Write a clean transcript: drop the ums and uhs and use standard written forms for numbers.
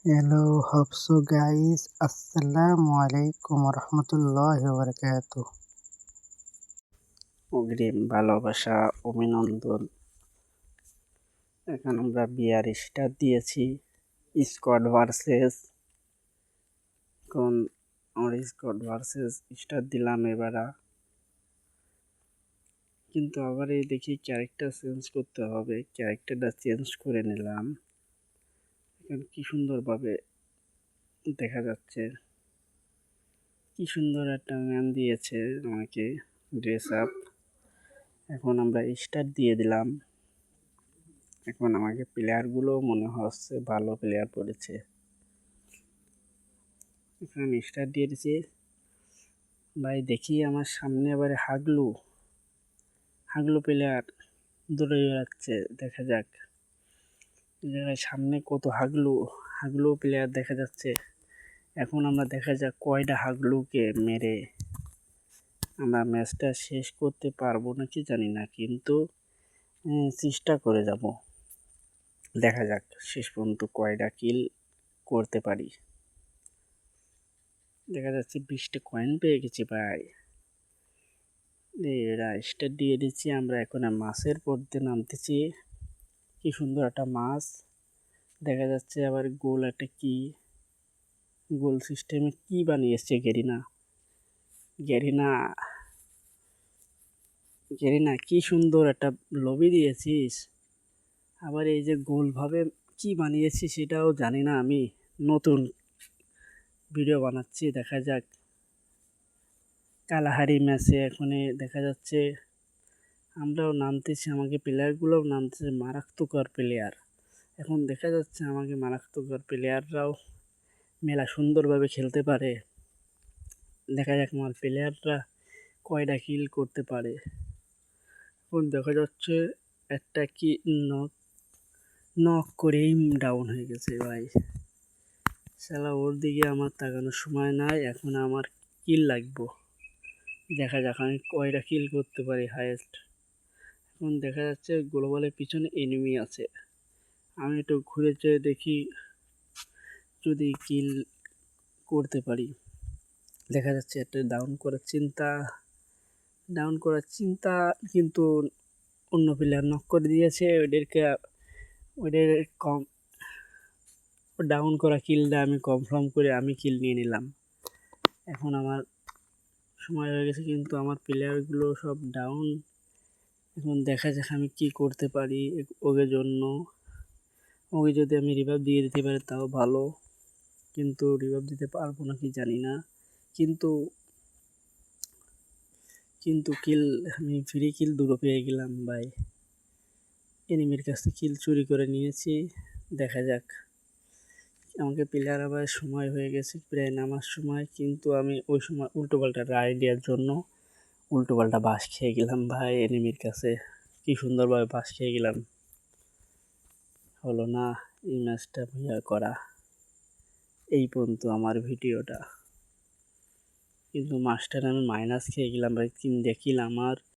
Hello, hope so guys, আসসালামু আলাইকুম রহমতুল্লাহি ওয়া বারাকাতুহু। অগ্রিম ভালোবাসা অভিনন্দন। এখন আমরা বিয়ার স্টার দিয়েছি স্কোয়াড ভার্সেস। এখন আমরা স্কোয়াড ভার্সেস স্টার দিলাম এবারা, কিন্তু আবার এই দেখি ক্যারেক্টার চেঞ্জ করতে হবে। ক্যারেক্টারটা চেঞ্জ করে নিলাম। এখন কি সুন্দরভাবে দেখা যাচ্ছে, কি সুন্দর একটা ম্যান দিয়েছে আমাকে ড্রেস আপ। এখন আমরা স্টার দিয়ে দিলাম। এখন আমাকে প্লেয়ারগুলো মনে হচ্ছে ভালো প্লেয়ার পড়েছে। এখন স্টার দিয়ে দিয়েছি ভাই। দেখি আমার সামনে এবারে হাগলু প্লেয়ার দৌড়ে বেড়াচ্ছে। দেখা যাক সামনে কত হাগলু প্লেয়ার দেখা যাচ্ছে। এখন আমরা দেখা যাক কয়টা হাগলুকে মেরে আমরা ম্যাচটা শেষ করতে পারবো নাকি জানি না, কিন্তু চেষ্টা করে যাব। দেখা যাক শেষ পর্যন্ত কয়টা কিল করতে পারি। দেখা যাচ্ছে 20টা কয়েন পেয়ে গেছি ভাই। এরা স্টার দিয়ে দিচ্ছি আমরা। এখন মাছের পড়তে নামতেছি। কি সুন্দর একটা মাছ দেখা যাচ্ছে। আবার গোল একটা কি গোল সিস্টেমে কি বানিয়েছে গেরিনা কি সুন্দর একটা লবি দিয়েছিস। আবার এই যে গোলভাবে কি বানিয়েছি সেটাও জানি না। আমি নতুন ভিডিও বানাচ্ছি। দেখা যাক কালাহারি ম্যাচে এখন দেখা যাচ্ছে আমরাও নামতেছি, আমাকে প্লেয়ারগুলোও নামতেছে মারাত্মকর প্লেয়ার। এখন দেখা যাচ্ছে আমাকে মারাত্মকর প্লেয়াররাও মেলা সুন্দরভাবে খেলতে পারে। দেখা যাক আমার প্লেয়াররা কয়টা কিল করতে পারে। এখন দেখা যাচ্ছে একটা কি নক করেই ডাউন হয়ে গেছে ভাই। শালা ওর দিকে আমার তাকানোর সময় নাই। এখন আমার কিল লাগবো। দেখা যাক আমি কয়টা কিল করতে পারি হায়েস্ট। এখন দেখা যাচ্ছে গ্লোবালের পিছনে এনিমি আছে। আমি একটু ঘুরে যেয়ে দেখি যদি কিল করতে পারি। দেখা যাচ্ছে একটা ডাউন করার চিন্তা, কিন্তু অন্য প্লেয়ার নক করে দিয়েছে। ওদের ডাউন করা কিলটা আমি কনফার্ম করে আমি কিল নিয়ে নিলাম। এখন আমার সময় হয়ে গেছে, কিন্তু আমার প্লেয়ারগুলো সব ডাউন। এখন দেখা যাক আমি কি করতে পারি ওকে জন্য। ওকে যদি আমি রিভাইভ দিয়ে দিতে পারি তাও ভালো, কিন্তু রিভাইভ দিতে পারবো নাকি জানি না। কিন্তু কিল আমি ফ্রি কিল দুটো পেয়ে গেলাম ভাই। এনিমির কাছ থেকে কিল চুরি করে নিয়েছি। দেখা যাক আমাকে প্লেয়ার আবার সময় হয়ে গেছে প্রায় নামার সময়, কিন্তু আমি ওই সময় উল্টোপাল্টা রায় দেওয়ার জন্য উল্টোপাল্টা বাস খেয়ে গেলাম ভাই এনিমির কাছে। কি সুন্দরভাবে বাস খেয়ে গেলাম। হলো না এই ম্যাচটা ভাইয়া করা। এই পর্যন্ত আমার ভিডিওটা, কিন্তু মাস্টার আমি মাইনাস খেয়ে গেলাম ভাই। দেখিলাম আমার